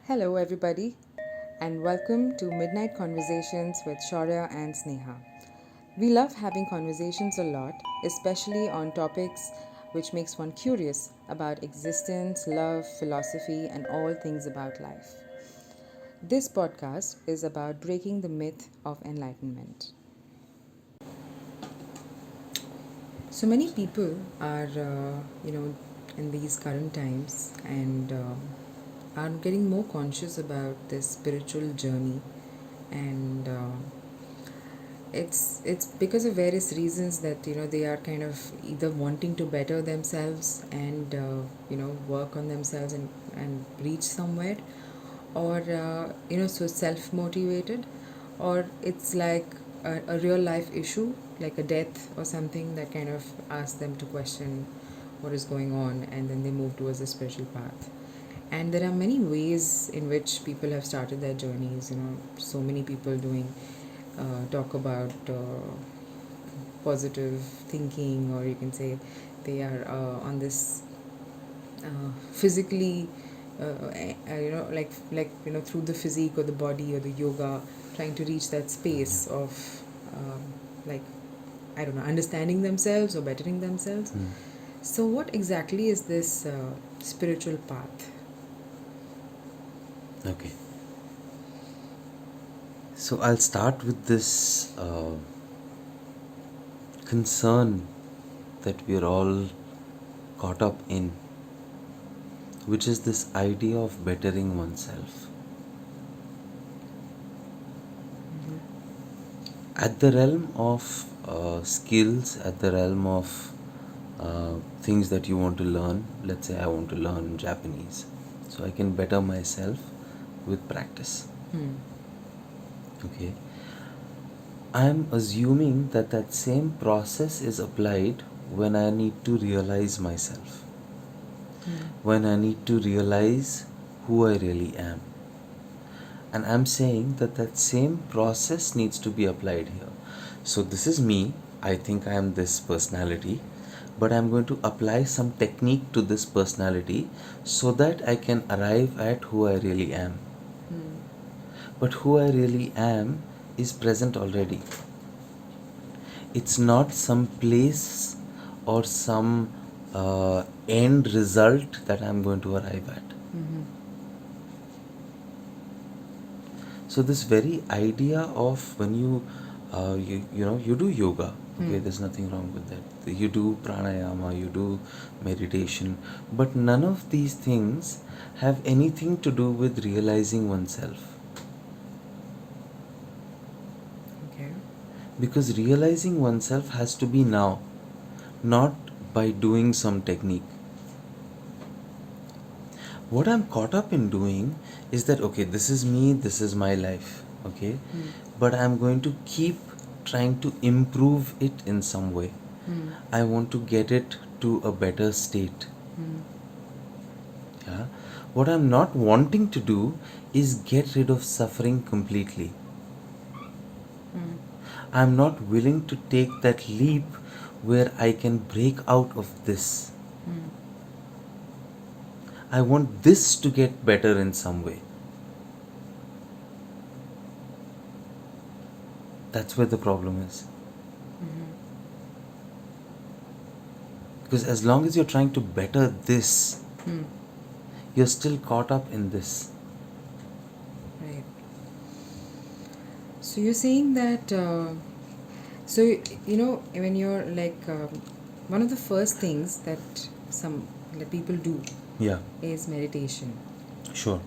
Hello, everybody, and welcome to Midnight Conversations with Shaurya and Sneha. We love having conversations a lot, especially on topics which makes one curious about existence, love, philosophy, and all things about life. This podcast is about breaking the myth of enlightenment. So many people are, in these current times and are getting more conscious about this spiritual journey, and it's because of various reasons that they are kind of either wanting to better themselves and work on themselves and reach somewhere, or so self motivated, or it's like a real life issue like a death or something that kind of asks them to question what is going on, and then they move towards a spiritual path. And there are many ways in which people have started their journeys. So many people doing talk about positive thinking, or you can say they are on this physically through the physique or the body or the yoga, trying to reach that space of like, I don't know, understanding themselves or bettering themselves. So what exactly is this spiritual path? Okay. So I'll start with this concern that we're all caught up in, which is this idea of bettering oneself. At the realm of skills, at the realm of things that you want to learn, let's say I want to learn Japanese, so I can better myself with practice. Okay. I am assuming that that same process is applied when I need to realize myself, when I need to realize who I really am. And I'm saying that that same process needs to be applied here. So, this is me. I think I am this personality, but I'm going to apply some technique to this personality so that I can arrive at who I really am. But who I really am is present already. It's not some place or some end result that I'm going to arrive at. So this very idea of when you do yoga, okay, there's nothing wrong with that. You do pranayama, you do meditation, but none of these things have anything to do with realizing oneself. Okay. Because realizing oneself has to be now, not by doing some technique. What I'm caught up in doing is that, okay, this is me, this is my life, okay, but I'm going to keep trying to improve it in some way. I want to get it to a better state. Yeah. What I'm not wanting to do is get rid of suffering completely. I'm not willing to take that leap where I can break out of this. I want this to get better in some way. That's where the problem is. Because as long as you're trying to better this, you're still caught up in this. Right. So you're saying that, when you're like, one of the first things that people do Yeah, is meditation. sure.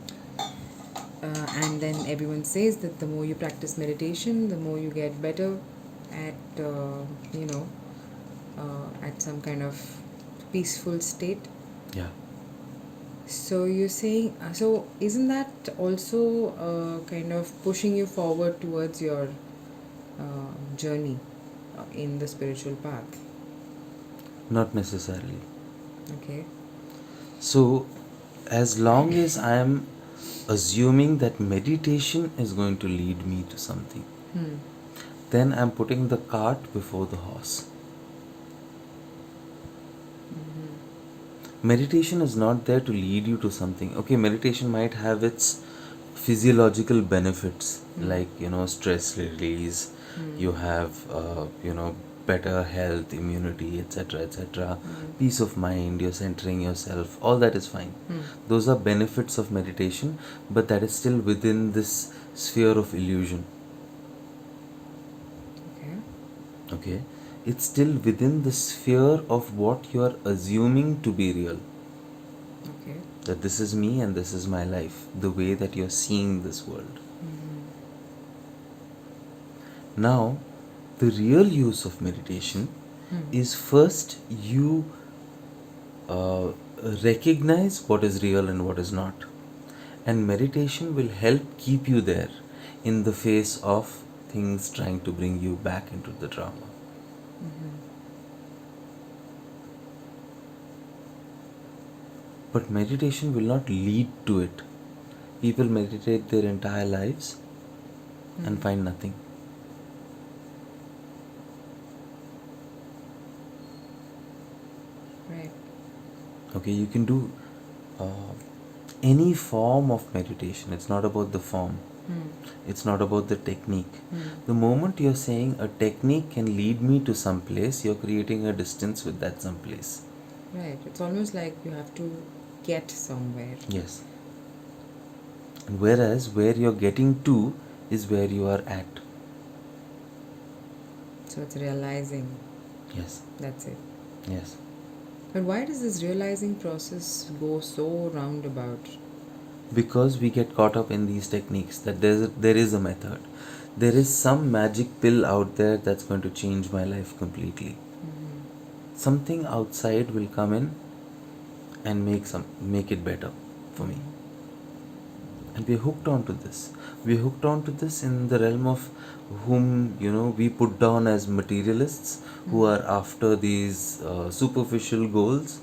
And then everyone says that the more you practice meditation, the more you get better at, at some kind of peaceful state. Yeah. So you're saying, so isn't that also kind of pushing you forward towards your journey in the spiritual path? Not necessarily. Okay. So, as long as I am assuming that meditation is going to lead me to something, then I'm putting the cart before the horse. Meditation is not there to lead you to something. Okay, meditation might have its physiological benefits, like, stress release, you have, better health, immunity, etc., etc., peace of mind, you're centering yourself, all that is fine. Those are benefits of meditation, but that is still within this sphere of illusion. Okay. Okay, it's still within the sphere of what you're assuming to be real. Okay. That this is me and this is my life, the way that you're seeing this world. Now, the real use of meditation is first you uh, recognize what is real and what is not. And meditation will help keep you there in the face of things trying to bring you back into the drama. But meditation will not lead to it. People meditate their entire lives and find nothing. Right. Okay, you can do uh, any form of meditation. It's not about the form, it's not about the technique. The moment you're saying a technique can lead me to some place, you're creating a distance with that some place. Right. It's almost like you have to get somewhere. Yes. And whereas where you're getting to is where you are at. So it's realizing. Yes. That's it. Yes. But why does this realizing process go so roundabout? Because we get caught up in these techniques that there is a method. There is some magic pill out there that's going to change my life completely. Something outside will come in and make it better for me. And we're hooked onto this. We're hooked onto this in the realm of whom we put down as materialists who are after these superficial goals.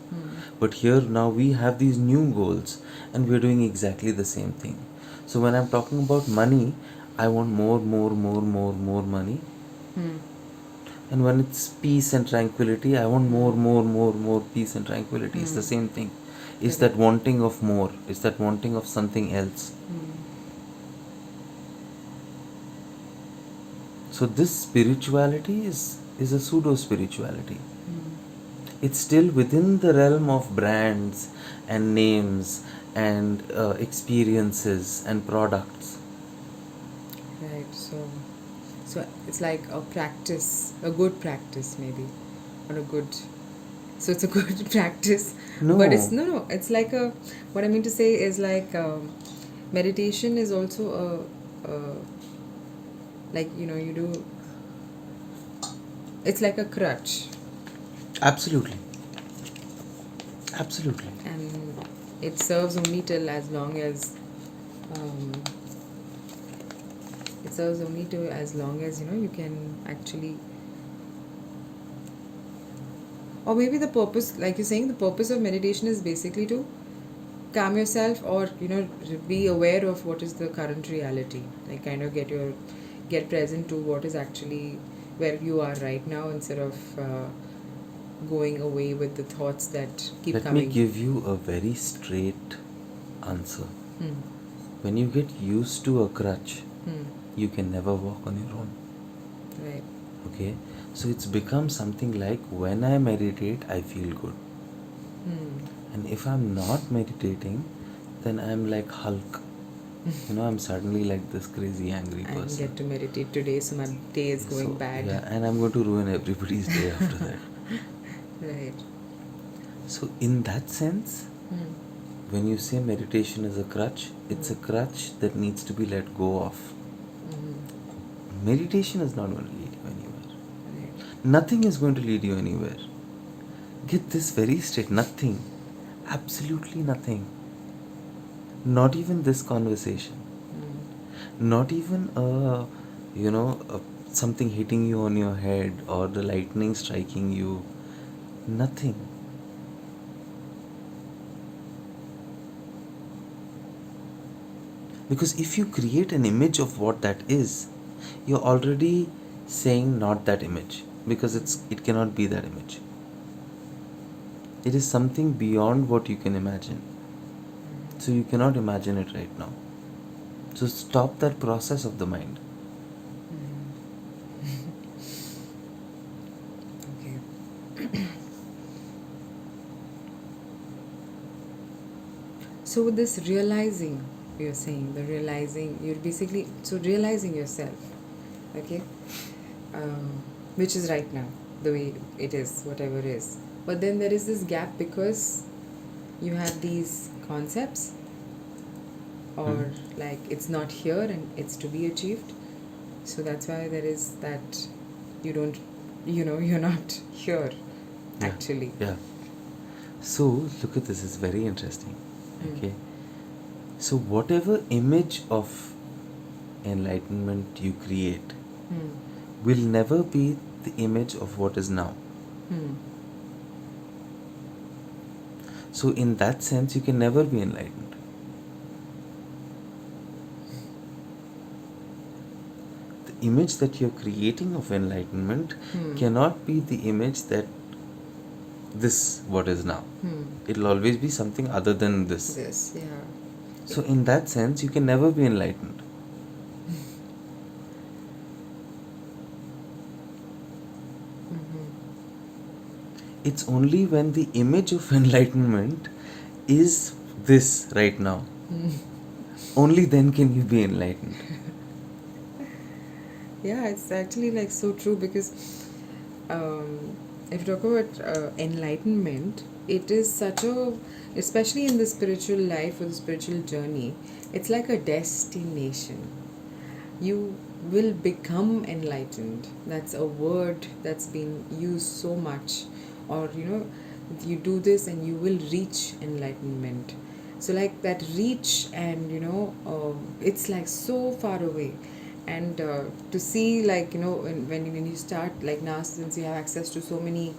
But here now we have these new goals and we're doing exactly the same thing. So when I'm talking about money, I want more money. And when it's peace and tranquility, I want more peace and tranquility. It's the same thing. It's that wanting of more. It's that wanting of something else. So this spirituality is a pseudo spirituality. It's still within the realm of brands and names and experiences and products. Right. So it's like a practice, a good practice maybe, or a good. So it's a good practice, but it's No, no. It's like a. What I mean to say is like meditation is also a like you do. It's like a crutch, absolutely, absolutely. and it serves only till as long as um, it serves only to as long as you can actually, or maybe the purpose, like you're saying, the purpose of meditation is basically to calm yourself, or be aware of what is the current reality, like kind of get present to what is actually where you are right now, instead of going away with the thoughts that keep Let me coming. give you a very straight answer. Hmm. When you get used to a crutch, Hmm. you can never walk on your own. Right. Okay? So it's become something like when I meditate, I feel good. Hmm. And if I'm not meditating, then I'm like Hulk. I'm suddenly like this crazy angry I didn't person. get to meditate today, so my day is going So, bad. yeah, and I'm going to ruin everybody's day after that. Right. So, in that sense, Hmm. when you say meditation is a crutch, it's a crutch that needs to be let go of. Meditation is not going to lead you anywhere. Right. Nothing is going to lead you anywhere. Get this very straight. Nothing. Absolutely nothing. Not even this conversation. Not even something hitting you on your head or the lightning striking you. Nothing. Because if you create an image of what that is, you're already saying not that image, because it cannot be that image. It is something beyond what you can imagine. So you cannot imagine it right now. So stop that process of the mind. Okay. So with this realizing, you're saying the realizing, you're basically so realizing yourself, okay, which is right now the way it is, whatever it is. But then there is this gap because you have these concepts, or like it's not here and it's to be achieved. So that's why there is that you don't, you're not here Yeah. actually. Yeah. So look at this, it's very interesting. Okay. So whatever image of enlightenment you create Hmm. will never be the image of what is now. Hmm. So in that sense, you can never be enlightened. The image that you're creating of enlightenment cannot be the image that this what is now. It'll always be something other than this. This, yeah. So in that sense, you can never be enlightened. It's only when the image of enlightenment is this right now. Only then can you be enlightened. Yeah, it's actually like so true because if you talk about enlightenment, it is such a, especially in the spiritual life or the spiritual journey, it's like a destination. You will become enlightened. That's a word that's been used so much. Or, you do this and you will reach enlightenment. So, like that reach, and it's like so far away. And to see, like, when you start, like now, since you have access to so many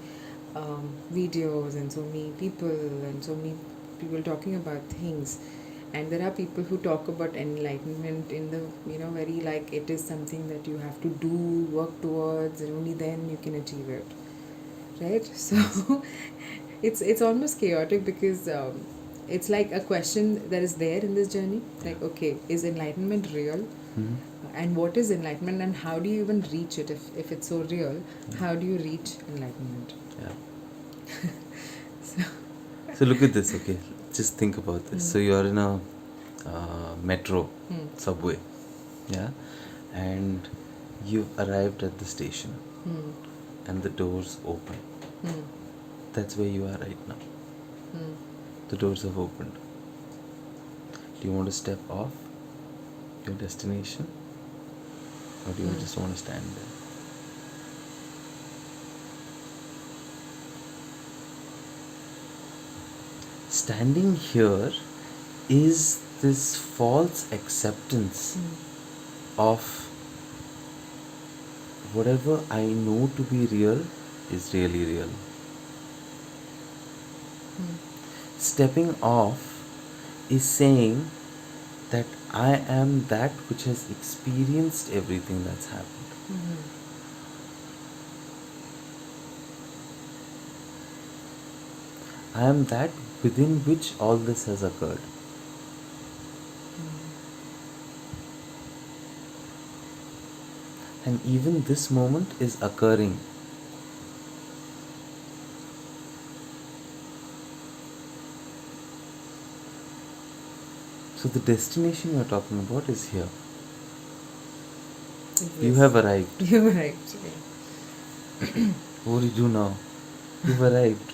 videos and so many people and so many people talking about things, and there are people who talk about enlightenment in the very like it is something that you have to do, work towards, and only then you can achieve it, right? So it's almost chaotic because it's like a question that is there in this journey, like, okay, is enlightenment real? And what is enlightenment, and how do you even reach it? If it's so real, how do you reach enlightenment? Yeah. So, So look at this, okay? Just think about this. So you're in a metro, subway, yeah, and you've arrived at the station, and the doors open. That's where you are right now. The doors have opened. Do you want to step off your destination, or do you just want to stand there? Standing here is this false acceptance of whatever I know to be real is really real. Stepping off is saying that I am that which has experienced everything that's happened. I am that within which all this has occurred. And even this moment is occurring. So the destination you are talking about is here. You have arrived. You arrived. What do you do now? You've arrived.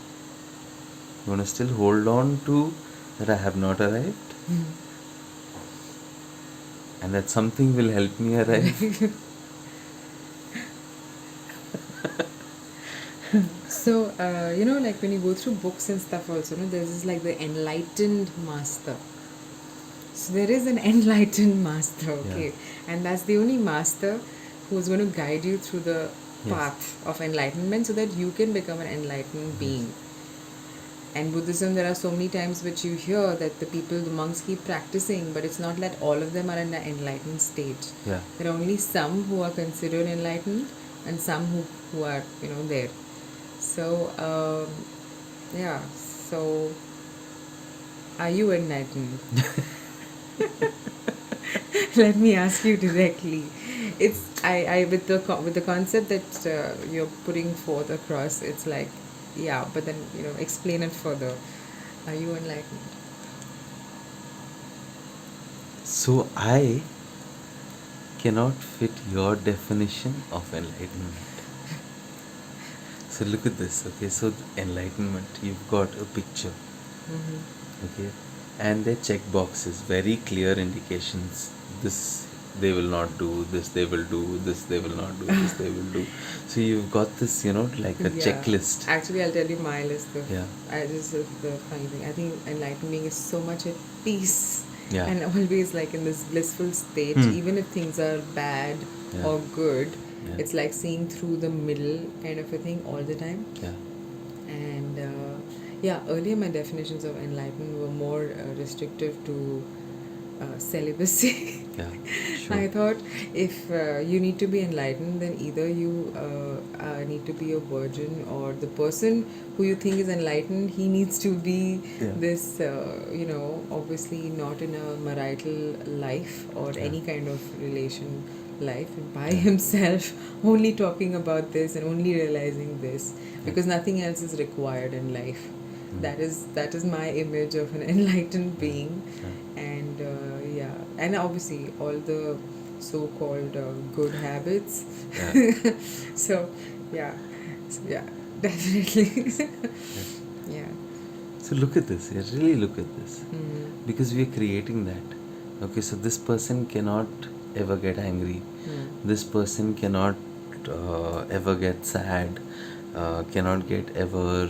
You want to still hold on to that I have not arrived? And that something will help me arrive? So, like when you go through books and stuff also, there's this like the enlightened master. So there is an enlightened master, okay? Yeah. And that's the only master who's going to guide you through the Yes. path of enlightenment so that you can become an enlightened being. And Buddhism, there are so many times which you hear that the people, the monks keep practicing, but it's not that all of them are in the enlightened state. Yeah. There are only some who are considered enlightened and some who are, there. So, yeah. So, are you enlightened? Let me ask you directly. It's I with the concept that you're putting forth across. It's like, yeah, but then explain it further. Are you enlightened? So I cannot fit your definition of enlightenment. So look at this. Okay, so enlightenment, you've got a picture. Okay, and they check boxes, very clear indications. This they will not do, this they will do, this they will not do, this they will do. So you've got this, like a Yeah. checklist. Actually, I'll tell you my list of. Yeah. This is the funny thing. I think enlightenment is so much at peace Yeah. and always like in this blissful state, Hmm. even if things are bad Yeah. or good. Yeah. It's like seeing through the middle kind of a thing all the time. Yeah. And yeah, earlier my definitions of enlightenment were more restrictive to celibacy. Yeah. Sure. I thought if you need to be enlightened, then either you need to be a virgin, or the person who you think is enlightened, he needs to be Yeah. this, obviously not in a marital life or Yeah. any kind of relation life, by Yeah. himself, only talking about this and only realizing this, because nothing else is required in life. That is my image of an enlightened being. And yeah, and obviously all the so-called good habits. Yeah. So yeah, yeah, definitely. Yeah. So look at this. Yeah, really look at this. Mm. Because we are creating that. Okay, so this person cannot ever get angry. This person cannot ever get sad, cannot get ever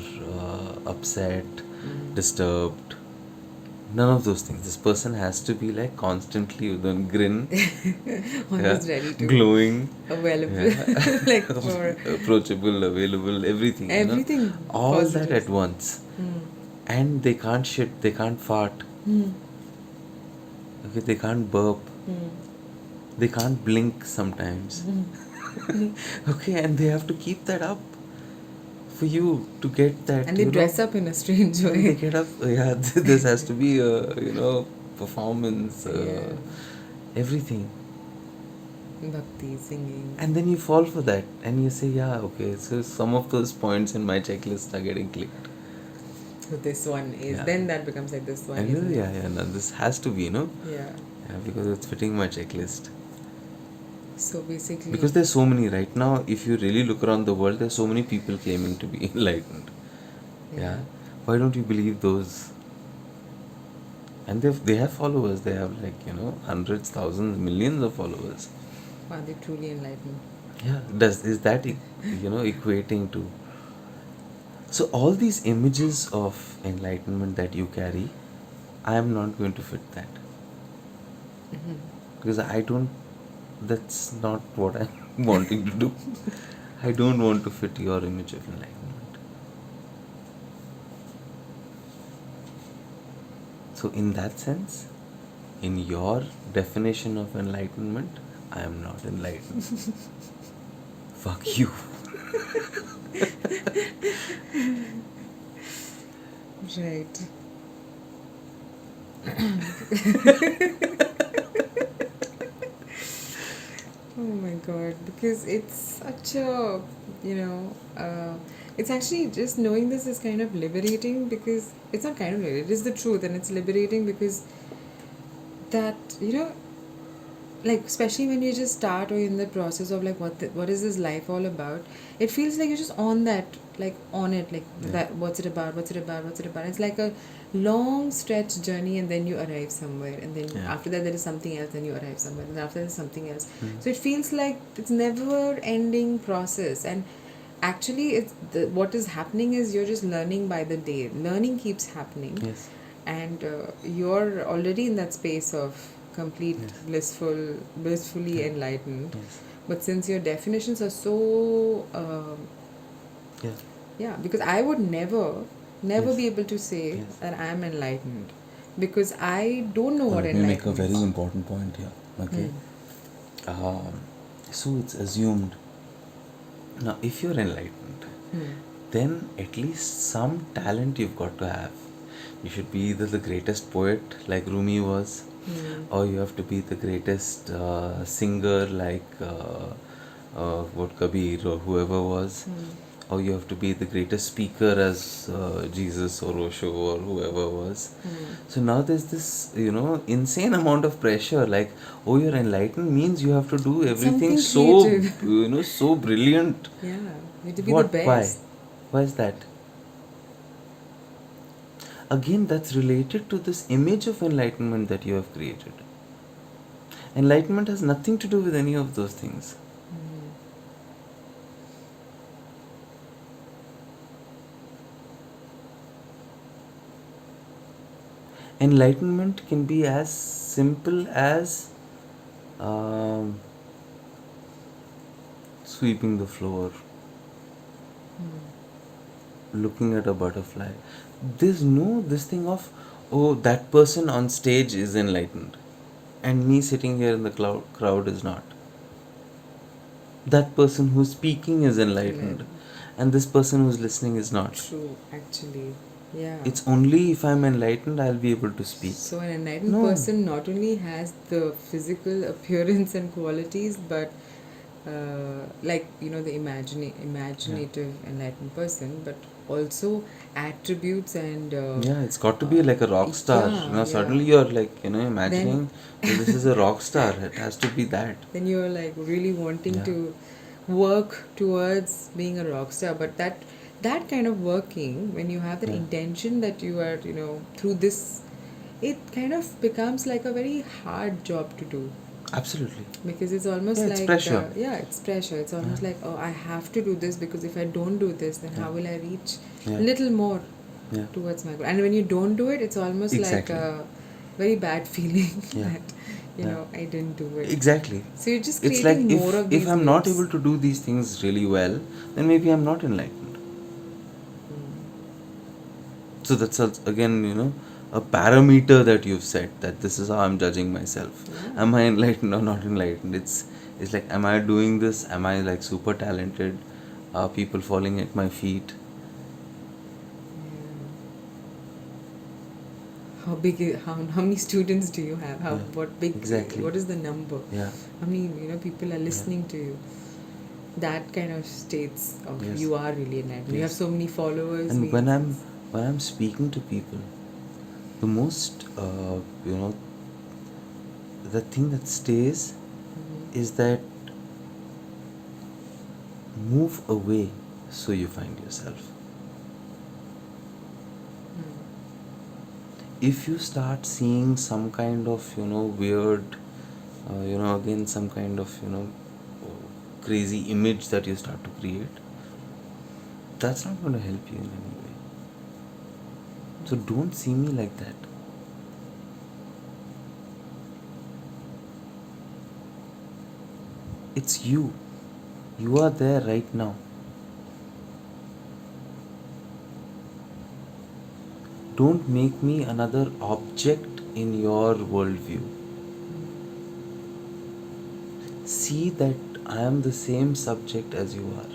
upset, disturbed. None of those things. This person has to be like constantly with a grin, Always ready to glowing, available, like for approachable, available, everything. everything All that positive. at once. And they can't shit, they can't fart, okay, they can't burp, they can't blink sometimes. Okay, and they have to keep that up for you to get that. And they dress up in a strange They way. get up. Yeah, this has to be a performance, Yeah. everything. Bhakti, singing. And then you fall for that, and you say, yeah, okay. So some of those points in my checklist are getting clicked. So this one is, Yeah. then that becomes like this one, And isn't yeah, it? yeah, no, this has to be, Yeah. yeah, because it's fitting my checklist. So basically, Because there's so many right now. If you really look around the world, there's so many people claiming to be enlightened. Yeah. Why don't you believe those? And they have followers. They have like hundreds, thousands, millions of followers. are they truly enlightened? Yeah. Is that equating to? So all these images of enlightenment that you carry, I am not going to fit that, because I don't. That's not what I'm wanting to do. I don't want to fit your image of enlightenment. So, in that sense, in your definition of enlightenment, I am not enlightened. Fuck you. Right. Oh my god, because it's such a, it's actually just knowing this is kind of liberating, because it's not kind of liberating, it is the truth, and it's liberating because that, like especially when you just start or in the process of like what is this life all about, it feels like you're just on that, like on it, like that, what's it about, it's like a long stretch journey, and then you arrive somewhere, and then after that there is something else, then you arrive somewhere, and after that there's something else. So it feels like it's never ending process, and actually it's what is happening is you're just learning by the day, learning keeps happening. Yes. And you're already in that space of complete blissfully enlightened. Yes. But since your definitions are so Yeah. yeah, because I would never Yes. be able to say Yes. that I'm enlightened, because I don't know what Let me make a enlightenment very is. important point here. Okay. So it's assumed. Now, if you're enlightened, then at least some talent you've got to have. You should be either the greatest poet like Rumi was, or you have to be the greatest singer like what Kabir or whoever was, or you have to be the greatest speaker as Jesus or Osho or whoever was. So now there's this, insane amount of pressure. Like, oh, you're enlightened means you have to do It's everything something so, creative. so brilliant. Yeah, you have to be the What? Why? best. Why is that? Again, that's related to this image of enlightenment that you have created. Enlightenment has nothing to do with any of those things. Enlightenment can be as simple as um, sweeping the floor, looking at a butterfly. There's no this thing of, oh, that person on stage is enlightened, and me sitting here in the crowd is not. That person who's speaking is enlightened, Enlightened. and this person who's listening is not. True, actually. Yeah. It's only if I'm enlightened I'll be able to speak. So an enlightened No. person not only has the physical appearance and qualities, but like the imaginative enlightened person, but also attributes and Yeah, it's got to be like a rock star. yeah, yeah. Suddenly you're like, Then imagining that this is a rock star. It has to be that. then you're like really wanting Yeah. to work towards being a rock star, but that kind of working, when you have that Yeah. intention that you are through this, it kind of becomes like a very hard job to do, Absolutely. because it's almost Yeah, like it's pressure. yeah, it's pressure. It's almost like, oh, I have to do this, because if I don't do this, then how will I reach Yeah. little more Yeah. towards my goal? And when you don't do it, it's almost Exactly. like a very bad feeling Yeah. that Yeah. I didn't do it. Exactly. So you're just It's like creating more of if these I'm not loops. able to do these things really well, then maybe I'm not enlightened. So that's again, a parameter that you've set, that this is how I'm judging myself. Yeah. Am I enlightened or not enlightened? It's like, am I doing this? Am I like super talented? Are people falling at my feet? How many students do you have? How Yeah. what big Exactly. what is the number? Yeah. How many people are listening to you? That kind of states of Yes. you are really enlightened. You have Yes. so many followers. And means when I'm speaking to people, the most the thing that stays is that move away so you find yourself. If you start seeing some kind of weird again some kind of crazy image that you start to create, that's not going to help you in any way. So don't see me like that. It's you are there right now. Don't make me another object in your worldview. See that I am the same subject as you are.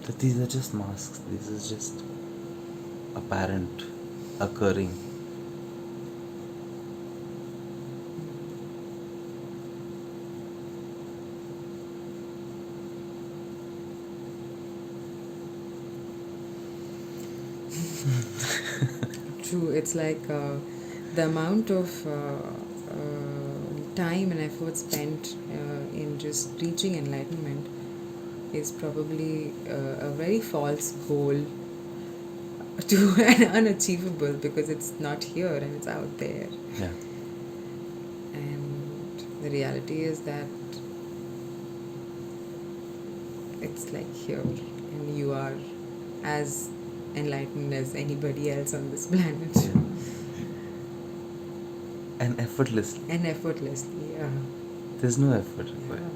That these are just masks, this is just apparent, occurring. true. It's like the amount of time and effort spent in just reaching enlightenment is probably a very false goal to and unachievable, because it's not here and it's out there. Yeah. And the reality is that it's like here, and you are as enlightened as anybody else on this planet. And effortlessly. And effortlessly, yeah. There's no effort Yeah. required.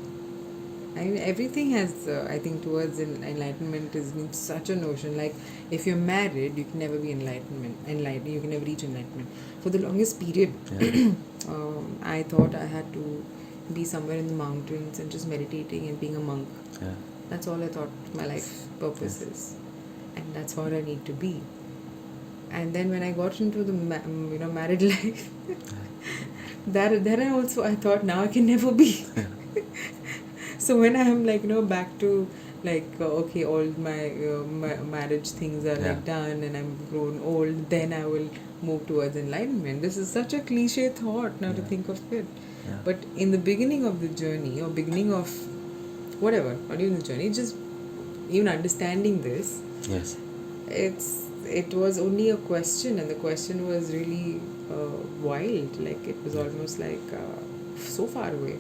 I mean, everything has, I think, towards enlightenment has been such a notion. Like, if you're married, you can never be enlightened. You can never reach enlightenment. For the longest period, Yeah, I thought I had to be somewhere in the mountains and just meditating and being a monk. yeah, That's all I thought my life purpose yes, is, and that's what I need to be. And then when I got into the married life, that then I thought now I can never be. So when I'm like back to like okay, all my marriage things are yeah, like done and I'm grown old, then I will move towards enlightenment. This is such a cliche thought now to yeah, think of it, yeah, but in the beginning of the journey or beginning of whatever, not even the journey, just even understanding this, yes. it was only a question, and the question was really wild. Like it was Yeah. almost like so far away.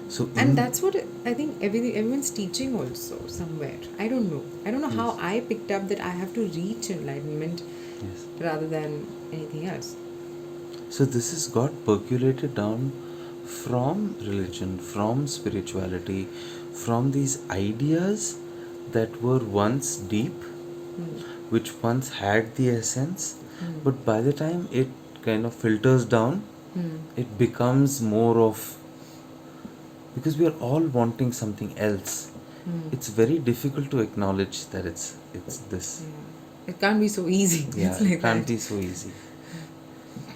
So And in that's what I think everyone's teaching also somewhere. I don't know how yes, I picked up that I have to reach enlightenment yes. rather than anything else. So this has got percolated down from religion, from spirituality, from these ideas that were once deep, Hmm. which once had the essence, Hmm. but by the time it kind of filters down, Hmm. it becomes more of, because we are all wanting something else. Hmm. It's very difficult to acknowledge that it's this. Yeah, it can't be so easy. Yeah, It's it like can't that. be so easy.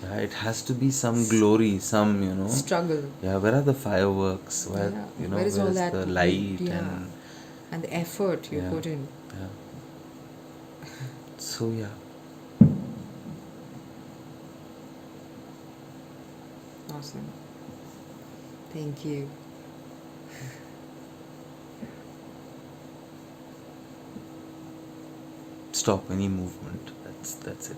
Yeah, it has to be some glory, some, Struggle. yeah, where are the fireworks? Where, Yeah, where is where all is that the light? yeah, And and the effort you yeah, put in. yeah. So, yeah, Awesome. Thank you. stop any movement. That's it.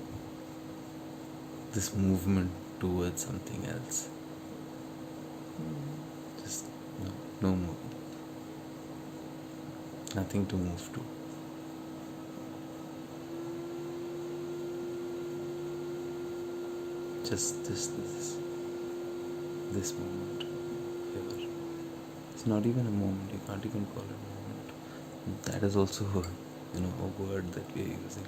This movement towards something else. Just no moving. Nothing to move to. Just this moment. Here. It's not even a moment. You can't even call it a moment. That is also a word that we are using.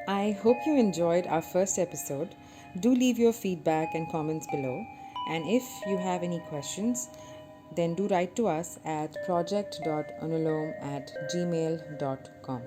I hope you enjoyed our first episode. Do leave your feedback and comments below. And if you have any questions, then do write to us at project.anulom@gmail.com.